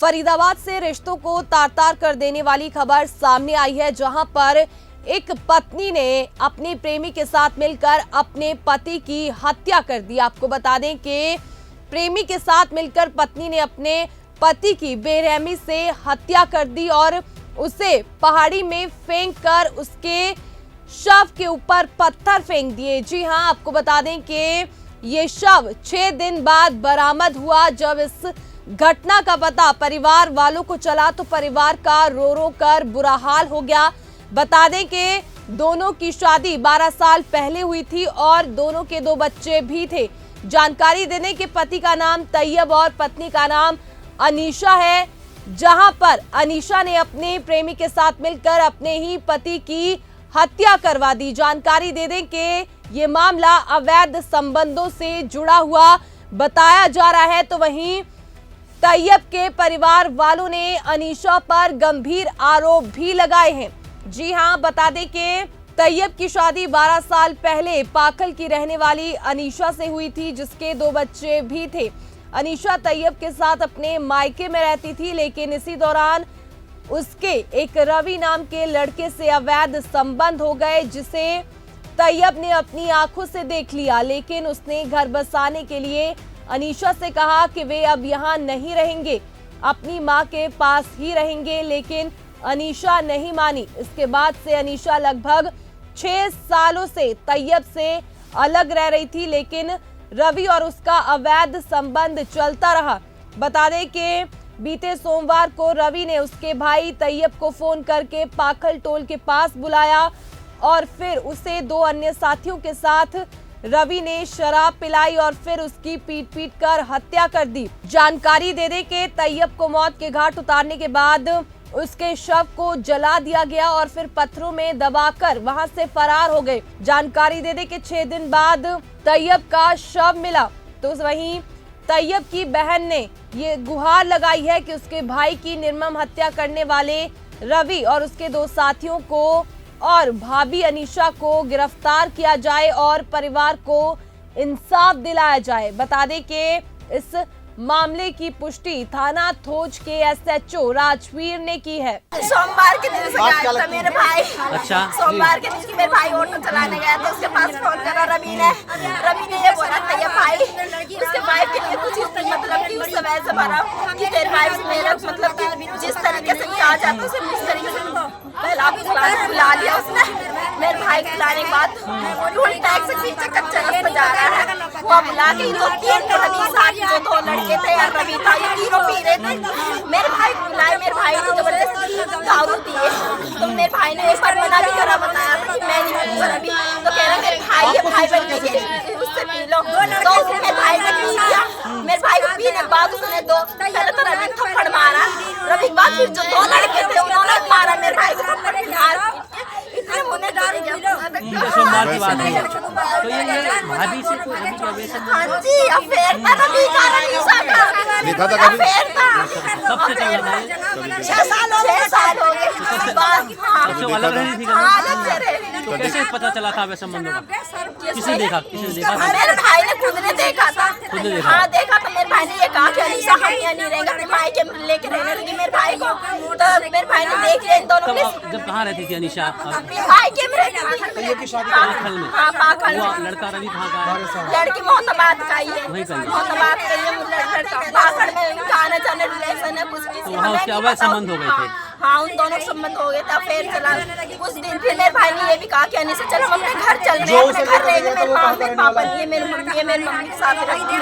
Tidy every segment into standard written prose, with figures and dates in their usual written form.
फरीदाबाद से रिश्तों को तार-तार कर देने वाली खबर सामने आई है, जहां पर एक पत्नी ने अपने प्रेमी के साथ मिलकर अपने पति की हत्या कर दी। आपको बता दें कि प्रेमी के साथ मिलकर पत्नी ने अपने पति की बेरहमी से हत्या कर दी और उसे पहाड़ी में फेंक कर उसके शव के ऊपर पत्थर फेंक दिए। जी हां, आपको बता दें कि ये शव 6 दिन बाद बरामद हुआ। जब इस घटना का पता परिवार वालों को चला तो परिवार का रो रो कर बुरा हाल हो गया। बता दें कि दोनों की शादी 12 साल पहले हुई थी और दोनों के 2 बच्चे भी थे। जानकारी देने के पति का नाम तैयब और पत्नी का नाम अनीशा है, जहां पर अनीशा ने अपने प्रेमी के साथ मिलकर अपने ही पति की हत्या करवा दी। जानकारी दे दें कि ये मामला अवैध संबंधों से जुड़ा हुआ बताया जा रहा है। तो वहीं तैयब के परिवार वालों ने अनीशा पर गंभीर आरोप भी लगाए हैं। जी हां, बता दें कि तैयब की शादी 12 साल पहले पाखल की रहने वाली अनीशा से हुई थी, जिसके 2 बच्चे भी थे। अनीशा तैयब के साथ अपने मायके में रहती थी, लेकिन इसी दौरान उसके एक रवि नाम के लड़के से अवैध संबंध हो गए, जिसे तैयब ने अपनी आंखों से देख लिया। लेकिन उसने घर बसाने के लिए अनीशा से कहा कि वे अब यहाँ नहीं रहेंगे, अपनी मां के पास ही रहेंगे, लेकिन अनीशा नहीं मानी। इसके बाद से अनीशा लगभग 6 सालों से तैयब से अलग रह रही थी, लेकिन रवि और उसका अवैध संबंध चलता रहा। बता दें कि बीते सोमवार को रवि ने उसके भाई तैयब को फोन करके पाखल टोल के पास बुलाया और फिर उसे 2 अन्य साथियों के साथ रवि ने शराब पिलाई और फिर उसकी पीट कर हत्या कर दी। जानकारी दे दे कि तैयब को मौत के घाट उतारने के बाद उसके शव को जला दिया गया और फिर पत्थरों में दबाकर वहां से फरार हो गए। जानकारी दे दे कि 6 दिन बाद तैयब का शव मिला। तो वहीं तैयब की बहन ने ये गुहार लगाई है कि उसके भाई की निर्मम हत्या करने वाले रवि और उसके 2 साथियों को और भाभी अनीशा को गिरफ्तार किया जाए और परिवार को इंसाफ दिलाया जाए। बता दें कि इस मामले की पुष्टि थाना थोज के SHO राजवीर ने की है। सोमवार के दिन से गया था मेरे भाई। अच्छा, सोमवार के दिन मेरे भाई ऑटो चलाने गया था, उसके पास फोन करा रवि ने ये बोला तैयब भाई उसके भाई के लिए कुछ मतलब कि उस समय से भरा कि तेरे भाई मेरा मतलब कि जिस तरीके से कहा जाता उसे उस तरीके से पहला बुला लिया उसने। मेरे भाई को बुलाने के बाद टोल टैक्स से पीछे कच्चा रास्ता जा रहा है, वो बुला के 2-3 रवि साथ जो 2 लड़के थे और रवि था, ये तीनों पी रहे थे। मेरे भाई को बुलाए, मेरे भाई ने जबरदस्ती दारू दिए, तो मेरे भाई ने एक बार मना भी करा, बताया था कि मैं नहीं पीऊंगा रवि, तो कह रहा मेरे भाई ये भाई बन गए उससे पी लो। तो मेरे भाई ने पी लिया। मेरे भाई को पीने के बाद उसने पहले तो रवि थप्पड़ मारा, रवि के बाद फिर जो 2 लड़के थे उन्होंने मारा मेरे भाई को थप्पड़ इतने मुन्ने डाल दिया। सोमवार की बात है, तो ये भाभी से कोई अभी का वेशन? हाँ जी, अफेयर था रवि का, अनीशा का देखा था कभी? अफेयर था। कब से चल रहा है? 6 साल हो गए। कब से अलग रही थी? हाँ, अलग से रह रही थी। तो कैसे पता चला था वैसे संबंधों का? किसने देखा था? मेरे भाई ने खुद ने देखा था। खुद ने देखा? हाँ, देखा तो मेरे भाई ने ये कहा कि अनीशा हम यहाँ नहीं रहेंगे, अपने भाई के लेके रहने लगी मेरे भाई को। तो मेरे भाई ने देख लिया इन दोनों कब जब कहाँ रहती थी अनीशा? भाई के में रहती थी। पाखल में? हाँ, पाखल वो में। लड़का रवि कहाँ का है? लड़की मोहतबाद का ही है, वही का ही है। मोहतबाद का ही है लड़का। पाखड़ में इनका आना जाना रिलेशन है, कुछ तो वहाँ उसके अवैध संबंध हो गए थे? हाँ, उन दोनों के संबंध हो गए थे, फिर चला। कुछ दिन फिर मेरे भाई ने ये भी कहा कि अनीशा चलो हम अपने घर चल रहे हैं, अपने घर रहेंगे, मेरे पापा ये मेरे मम्मी के साथ रहेंगे।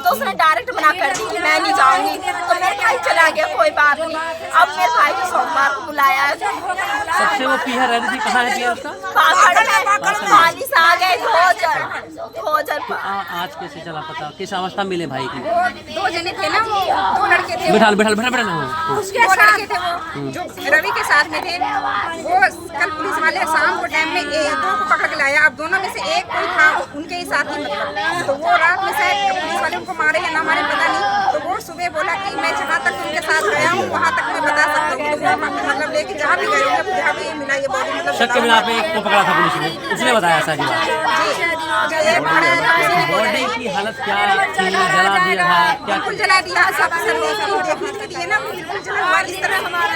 तो उसने डायरेक्ट मना कर दी कि मैं नहीं जाऊंगी। तो मेरे भाई चला गया, कोई बात नहीं। अब मेरे भाई को सोमवार को बुलाया। सबसे वो पीहा रहती थी, कहाँ रहती है उसका? पाखड़ में पानी से आ गए धोजर। आज कैसे चला पता? किस अवस्था मिले भाई की? 2 जने थे ना, वो 2 लड़के थे। बैठा ना उसके 2 लड़के थे वो जो रवि के साथ में थे। वो कल पुलिस वाले शाम को टाइम में 2 को पकड़ के लाया। अब दोनों में से एक कोई था उनके ही साथ ही, मतलब तो वो रात में शायद पुलिस वाले उनको मारे या ना मारे पता नहीं। तो वो सुबह बोला कि मैं जहाँ तक उनके साथ गया हूँ वहाँ तक मैं बता बता सकता हूँ, तो मतलब लेके जहाँ भी गए होंगे, जहाँ भी मिला ये बॉडी, मतलब शक के बिना पे एक को पकड़ा था पुलिस ने, उसने बताया सारी बात। बॉडी की हालत क्या थी, जला दिया था क्या? बिल्कुल जला दिया, सब देखने के लिए ना बिल्कुल जला हुआ, इस तरह हमारा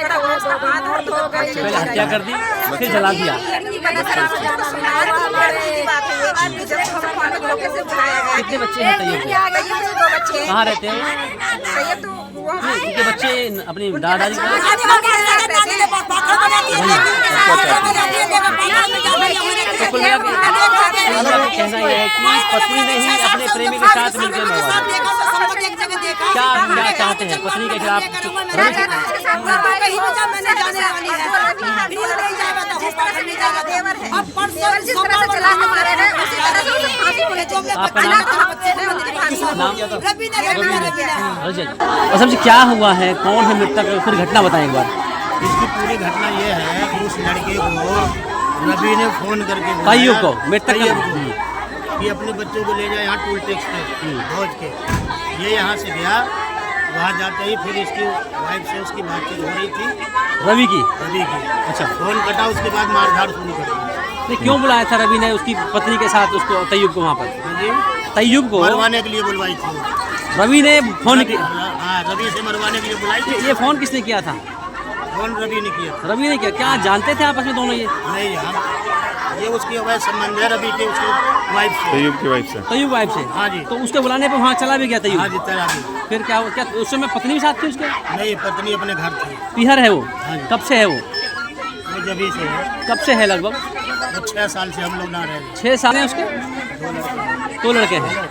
हाथ और धो गए, पहले हत्या कर दी फिर जला दिया। कितने बच्चे हैं तैयब के? दो बच्चे। कहाँ रहते हैं? तैयब तो वो उनके बच्चे अपनी दादाजी के तो कुल मिला के कहना यह है कि पत्नी ने ही अपने प्रेमी के साथ मिलकर मरवा दिया। क्या चाहते हैं पत्नी के खिलाफ? आपका नाम? असम जी क्या हुआ है, कौन है मृतक, पूरी घटना बताएं एक बार। इसकी पूरी घटना ये है कि उस लड़के को रवि ने फोन करके तैयब को मृतक कि अपने बच्चों को ले जाए यहाँ टोल टैक्स पे पहुँच के। ये यहाँ से गया, वहाँ जाते ही फिर इसकी वाइफ से उसकी बातचीत हो रही थी, रवि की। अच्छा फोन कटा, उसके बाद मारधाड़ शुरू कर दी। नहीं क्यों बुलाया था रवि ने उसकी पत्नी के साथ उसको, तैयब को वहाँ पर? जी तैयब को मरवाने के लिए बुलवाई थी रवि ने फोन किया। हाँ, रवि से मरवाने के लिए बुलाई थी। ये फोन किसने किया था? फोन रवि ने किया था। रवि ने किया। क्या जानते थे आपस में दोनों ये? नहीं, हम ये उसकी अवैध संबंध है रवि के उसकी वाइफ से, तैयब की वाइफ से। तैयब वाइफ से? हाँ जी। तो उसके बुलाने पे वहाँ चला भी गया तैयब? हाँ जी, चला भी। फिर क्या हुआ? क्या उस समय पत्नी भी साथ थी उसके? नहीं, पत्नी अपने घर थी। पीहर है वो? हाँ जी। कब से है वो? वो जभी से है। कब से है लगभग? वो 6 साल से हम लोग ना रहे। 6 साल हैं उसके? 2 लड़के हैं।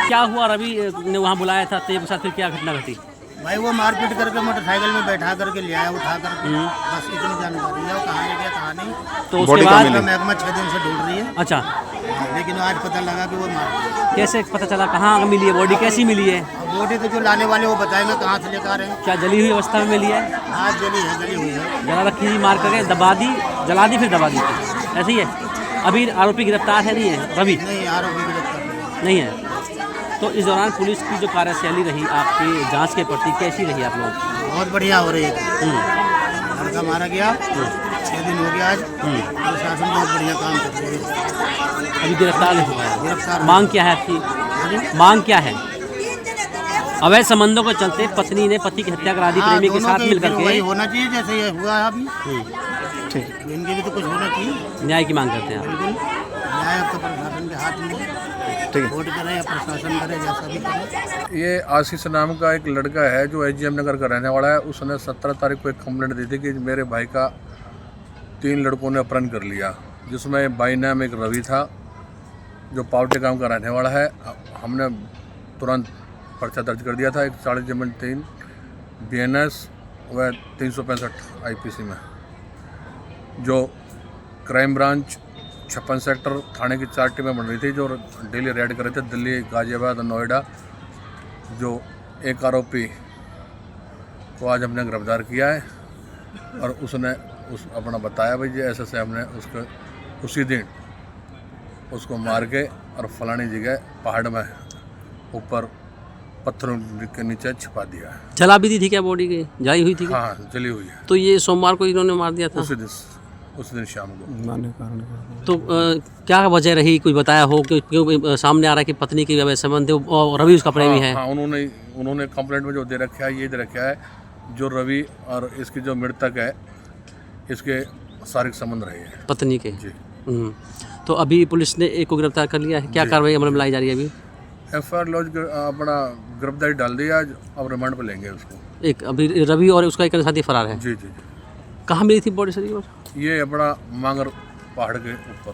क्या हुआ, रवि ने वहाँ बुलाया था तैयब के साथ, फिर क्या घटना घटी? भाई वो मारपीट करके मोटरसाइकिल में बैठा करके ले आया, उठा करके, बस इतनी जानकारी है। वो कहाँ ले गया कहाँ नहीं, तो उसके बाद महकमा 6 दिन से ढूंढ रही है। अच्छा, लेकिन आज पता लगा कि वो मार गया। कैसे पता चला, कहाँ मिली है बॉडी, कैसी मिली है? बॉडी तो जो लाने वाले वो बताएंगे कहाँ से लेकर आ रहे हैं। क्या जली हुई अवस्था में मिली है? आज जली हुई है। जला रखी थी, मार करके दबा दी, जला दी फिर दबा दी, ऐसे ही है? अभी आरोपी गिरफ्तार है नहीं है रवि? नहीं, आरोपी गिरफ्तार नहीं है। तो इस दौरान पुलिस की जो कार्यशैली रही आपकी जांच के प्रति, कैसी रही आप लोग? बहुत बढ़िया हो रही है। लड़का मारा गया, 6 दिन हो गया आज। प्रशासन बहुत बढ़िया काम कर रही है। अभी गिरफ्तार नहीं हुआ है। गिरफ्तार मांग क्या है आपकी? मांग क्या है? अवैध संबंधों के चलते पत्नी ने पति की हत्या करा दी प्रेमी के साथ मिलकर के। वही होना चाहिए जैसे ये हुआ है अभी। ठीक, इनके भी तो कुछ होना चाहिए। न्याय की मांग करते हैं आप? बिल्कुल, न्याय अब तो प्रशासन के हाथ में है। वोट करे या प्रशासन करे, जैसा भी करे। ये आशीष नाम का एक लड़का है जो एचजीएम नगर का रहने वाला है। उसने 17 तारीख को एक कंप्लेंट दी थी कि मेरे भाई का 3 लड़कों ने अपहरण कर लिया, जिसमें भाई नाम एक रवि था जो पावटे गांव का रहने वाला है। हमने तुरंत पर्चा दर्ज कर दिया था, 140/3 BNS व 365 IPC में, जो क्राइम ब्रांच 56 सेक्टर थाने की 4 टीमें बन रही थी जो डेली रेड कर रहे थे दिल्ली, गाजियाबाद और नोएडा। जो एक आरोपी को आज हमने गिरफ्तार किया है और उसने अपना बताया भाई जी ऐसे से हमने उसको उसी दिन उसको मार के और फलानी जगह पहाड़ में ऊपर पत्थरों के नीचे छिपा दिया है। जला भी दी थी क्या बॉडी की? जलाई हुई थी क्या? हाँ, जली हुई है। तो ये सोमवार को इन्होंने मार दिया था? उसी दिन शाम को। तो क्या वजह रही, कुछ बताया हो? क्यों सामने आ रहा है कि पत्नी की वजह संबंध है और रवि उसका प्रेमी है? हाँ, उन्होंने कंप्लेंट में जो दे रखा है, ये दे रखा है जो रवि और इसकी जो मृतक है इसके शारीरिक संबंध रहे हैं पत्नी के जी। तो अभी पुलिस ने एक को गिरफ्तार कर लिया है, क्या कार्रवाई अमल में लाई जा रही है अभी? FIR लॉज अपना गिरफ्तारी डाल दी आज, अब रिमांड पे लेंगे उसको। एक अभी रवि और उसका एक साथी फरार है। जी जी जी। कहाँ मिली थी बॉडी सर? ये अपना मांगर पहाड़ के ऊपर।